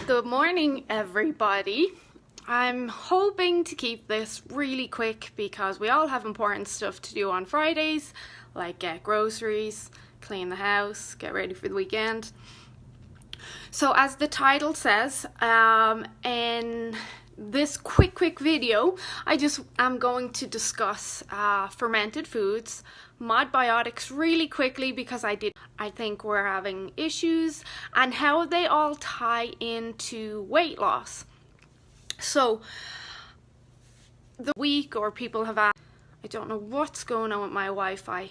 Good morning, everybody. I'm hoping to keep this really quick because we all have important stuff to do on Fridays, like get groceries, clean the house, get ready for the weekend. So as the title says, in this quick video, I'm going to discuss fermented foods, modbiotics really quickly because I think we're having issues, and how they all tie into weight loss. So the week, or people have asked, I don't know what's going on with my Wi-Fi.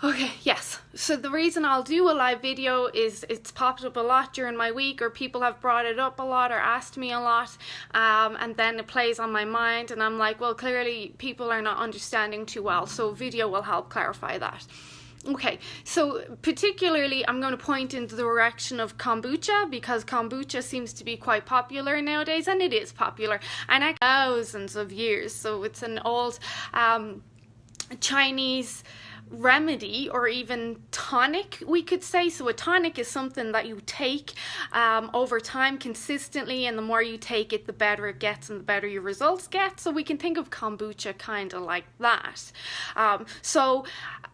Okay, yes. So the reason I'll do a live video is it's popped up a lot during my week, or people have brought it up a lot or asked me a lot, and then it plays on my mind and I'm like, well, clearly people are not understanding too well, so video will help clarify that. Okay, so particularly I'm going to point in the direction of kombucha, because kombucha seems to be quite popular nowadays, and it is popular, and thousands of years. So it's an old Chinese remedy, or even tonic, we could say. So a tonic is something that you take over time consistently, and the more you take it, the better it gets and the better your results get. So we can think of kombucha kind of like that. So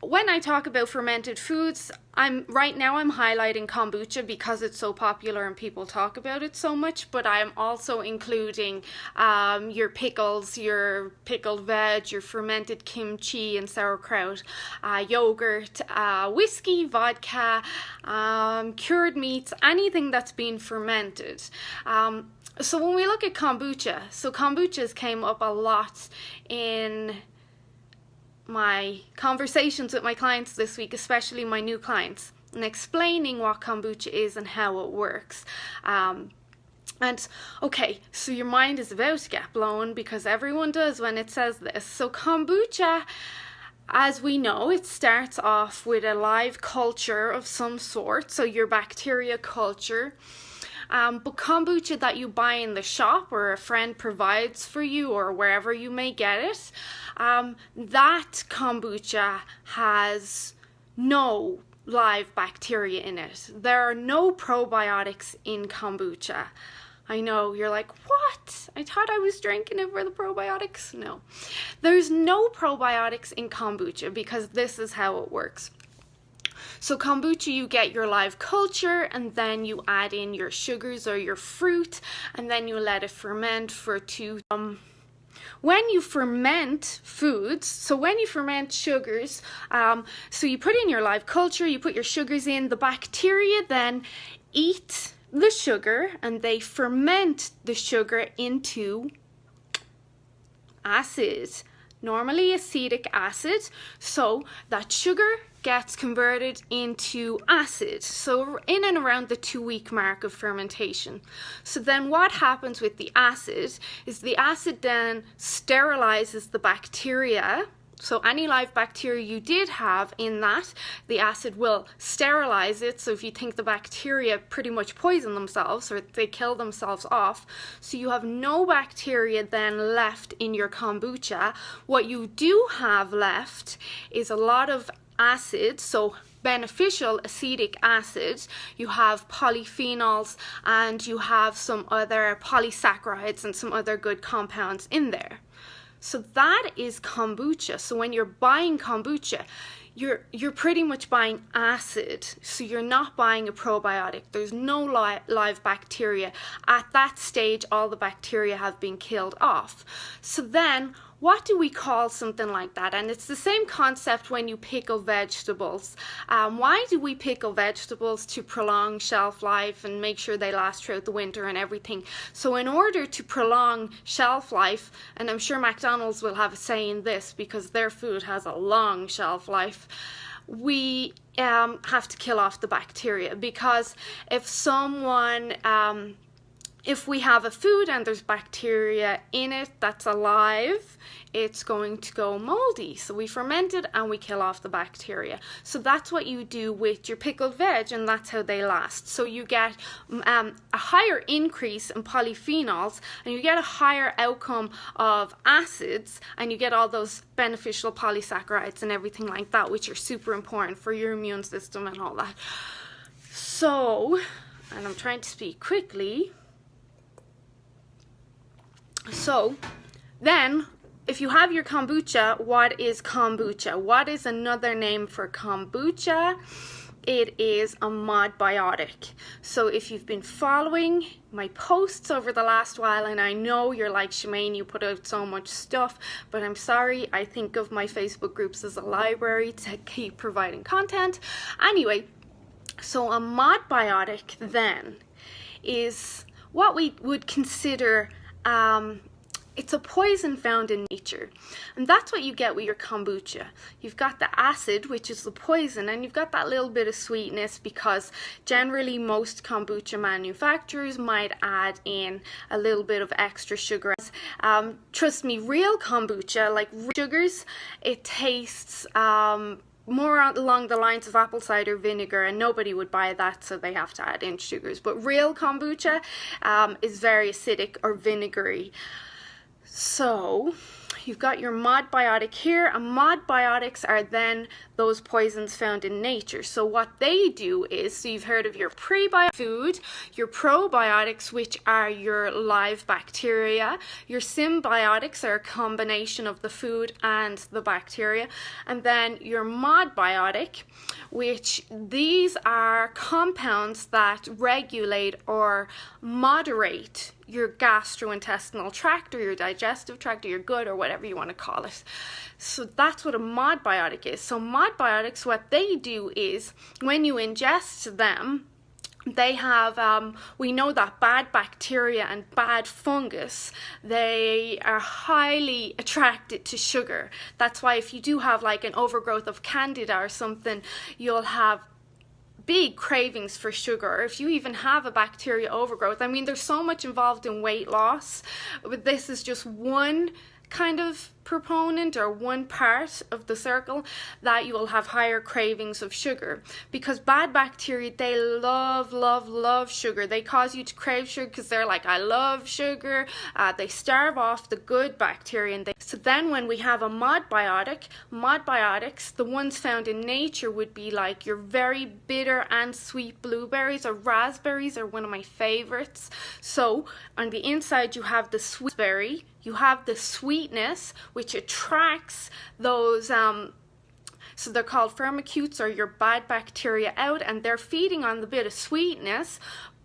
when I talk about fermented foods, right now I'm highlighting kombucha because it's so popular and people talk about it so much, but I'm also including your pickles, your pickled veg, your fermented kimchi and sauerkraut, yogurt, whiskey, vodka, cured meats, anything that's been fermented. So when we look at kombucha, so kombuchas came up a lot in my conversations with my clients this week, especially my new clients, and explaining what kombucha is and how it works. And okay, so your mind is about to get blown, because everyone does when it says this. So kombucha, as we know, it starts off with a live culture of some sort, so your bacteria culture. But kombucha that you buy in the shop, or a friend provides for you, or wherever you may get it, that kombucha has no live bacteria in it. There are no probiotics in kombucha. I know, you're like, what? I thought I was drinking it for the probiotics. No, there's no probiotics in kombucha, because this is how it works. So kombucha, you get your live culture, and then you add in your sugars or your fruit, and then you let it ferment for when you ferment foods, so when you ferment sugars, so you put in your live culture, you put your sugars in, the bacteria then eat the sugar and they ferment the sugar into acid, normally acetic acid. So that sugar gets converted into acid, so in and around the 2-week mark of fermentation. So then what happens with the acid is the acid then sterilizes the bacteria. So any live bacteria you did have in that, the acid will sterilize it. So if you think the bacteria pretty much poison themselves, or they kill themselves off, so you have no bacteria then left in your kombucha. What you do have left is a lot of acid, so beneficial acetic acid. You have polyphenols, and you have some other polysaccharides and some other good compounds in there. So that is kombucha. So when you're buying kombucha, you're pretty much buying acid. So you're not buying a probiotic. There's no live bacteria. At that stage, all the bacteria have been killed off. So then, what do we call something like that? And it's the same concept when you pickle vegetables. Why do we pickle vegetables? To prolong shelf life and make sure they last throughout the winter and everything. So in order to prolong shelf life, and I'm sure McDonald's will have a say in this because their food has a long shelf life, we have to kill off the bacteria. Because if we have a food and there's bacteria in it that's alive, it's going to go moldy. So we ferment it and we kill off the bacteria. So that's what you do with your pickled veg, and that's how they last. So you get a higher increase in polyphenols, and you get a higher outcome of acids, and you get all those beneficial polysaccharides and everything like that, which are super important for your immune system and all that. So and I'm trying to speak quickly. So then, if you have your kombucha, what is kombucha? What is another name for kombucha? It is a modbiotic. So if you've been following my posts over the last while, and I know you're like, Shemaine, you put out so much stuff, but I'm sorry, I think of my Facebook groups as a library to keep providing content. Anyway, so a modbiotic then is what we would consider it's a poison found in nature, and that's what you get with your kombucha. You've got the acid, which is the poison, and you've got that little bit of sweetness, because generally most kombucha manufacturers might add in a little bit of extra sugar. Trust me, real kombucha, like sugars, it tastes more along the lines of apple cider vinegar, and nobody would buy that, so they have to add in sugars. But real kombucha is very acidic or vinegary. So you've got your modbiotic here, and modbiotics are then those poisons found in nature. So what they do is, so you've heard of your prebiotic food, your probiotics, which are your live bacteria, your symbiotics are a combination of the food and the bacteria, and then your modbiotic, which these are compounds that regulate or moderate your gastrointestinal tract or your digestive tract or your gut or whatever you want to call it. So that's what a modbiotic is. So modbiotics, what they do is when you ingest them, they have, we know that bad bacteria and bad fungus, they are highly attracted to sugar. That's why if you do have like an overgrowth of candida or something, you'll have big cravings for sugar. Or if you even have a bacteria overgrowth, I mean, there's so much involved in weight loss, but this is just one kind of proponent or one part of the circle that you will have higher cravings of sugar, because bad bacteria, they love sugar. They cause you to crave sugar because they're like, I love sugar. They starve off the good bacteria, and so then when we have a modbiotics, the ones found in nature would be like your very bitter and sweet blueberries, or raspberries are one of my favorites. So on the inside you have the sweet berry, you have the sweetness, which attracts those, so they're called firmicutes, or your bad bacteria out, and they're feeding on the bit of sweetness.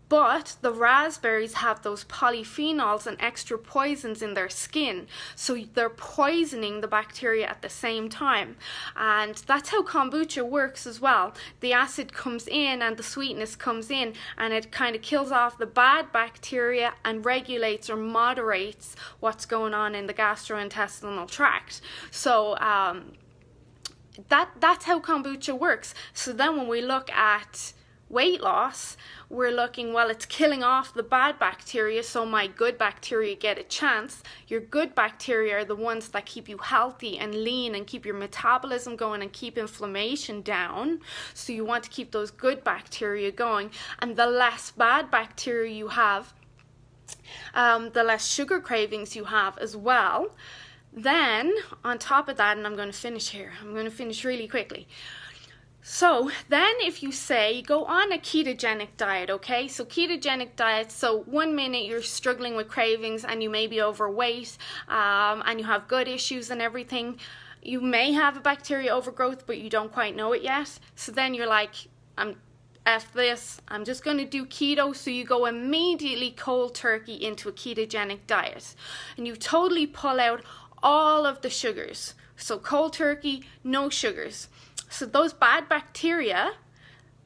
But the raspberries have those polyphenols and extra poisons in their skin, so they're poisoning the bacteria at the same time. And that's how kombucha works as well. The acid comes in and the sweetness comes in, and it kind of kills off the bad bacteria and regulates or moderates what's going on in the gastrointestinal tract. So that's how kombucha works. So then when we look at weight loss, we're looking, well, it's killing off the bad bacteria, so my good bacteria get a chance. Your good bacteria are the ones that keep you healthy and lean and keep your metabolism going and keep inflammation down. So you want to keep those good bacteria going, and the less bad bacteria you have, the less sugar cravings you have as well. Then on top of that, and I'm going to finish here, I'm going to finish really quickly. So then if you say go on a ketogenic diet, okay, so ketogenic diet, so 1 minute you're struggling with cravings and you may be overweight and you have gut issues and everything, you may have a bacteria overgrowth but you don't quite know it yet. So then you're like, F this, I'm just going to do keto. So you go immediately cold turkey into a ketogenic diet and you totally pull out all of the sugars. So cold turkey, no sugars. So those bad bacteria,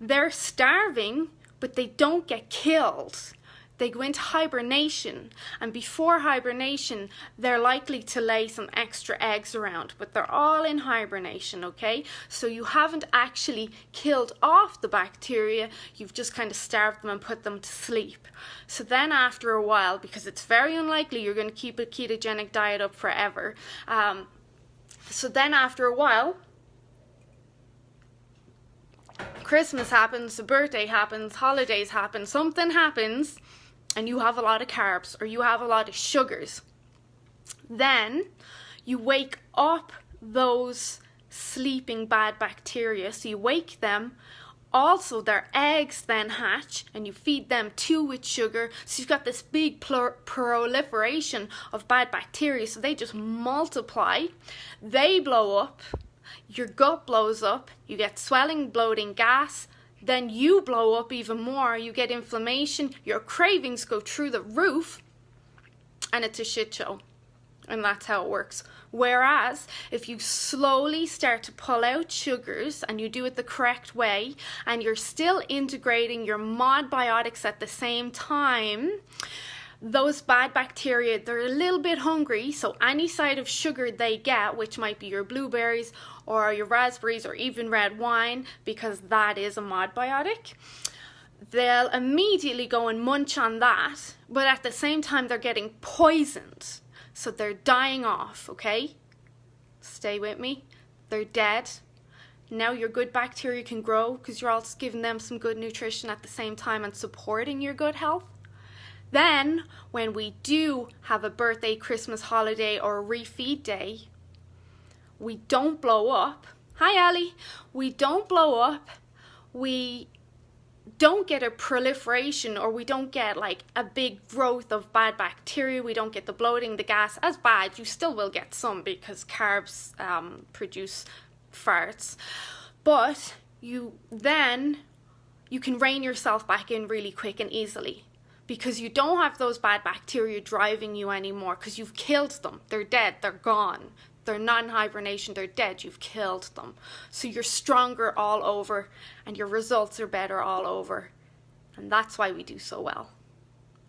they're starving, but they don't get killed. They go into hibernation, and before hibernation, they're likely to lay some extra eggs around, but they're all in hibernation, okay? So you haven't actually killed off the bacteria, you've just kind of starved them and put them to sleep. So then after a while, because it's very unlikely you're going to keep a ketogenic diet up forever, so then after a while, Christmas happens, a birthday happens, holidays happen, something happens, and you have a lot of carbs or you have a lot of sugars. Then you wake up those sleeping bad bacteria. So you wake them Also, their eggs then hatch and you feed them too with sugar. So you've got this big proliferation of bad bacteria. So they just multiply. They blow up. Your gut blows up. You get swelling, bloating, gas. Then you blow up even more. You get inflammation. Your cravings go through the roof. And it's a shit show. And that's how it works. Whereas if you slowly start to pull out sugars and you do it the correct way and you're still integrating your modbiotics at the same time, those bad bacteria, they're a little bit hungry, so any side of sugar they get, which might be your blueberries or your raspberries or even red wine, because that is a modbiotic, they'll immediately go and munch on that, but at the same time they're getting poisoned. So they're dying off, okay? Stay with me. They're dead. Now your good bacteria can grow because you're also giving them some good nutrition at the same time and supporting your good health. Then, when we do have a birthday, Christmas holiday, or a refeed day, we don't blow up. Hi, Ali. We don't blow up. We don't get a proliferation, or we don't get like a big growth of bad bacteria. We don't get the bloating, the gas. As bad, you still will get some because carbs produce farts. But you can rein yourself back in really quick and easily, because you don't have those bad bacteria driving you anymore, because you've killed them. They're dead. They're gone. They're not in hibernation. They're dead. You've killed them. So you're stronger all over and your results are better all over. And that's why we do so well.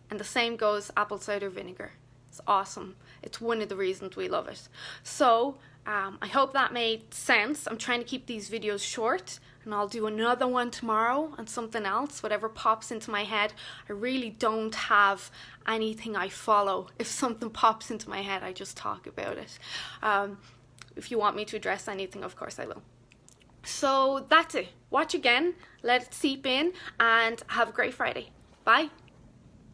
And the same goes apple cider vinegar. It's awesome. It's one of the reasons we love it. So I hope that made sense. I'm trying to keep these videos short, and I'll do another one tomorrow on something else, whatever pops into my head. I really don't have anything I follow. If something pops into my head, I just talk about it. If you want me to address anything, of course I will. So that's it. Watch again, let it seep in, and have a great Friday. Bye.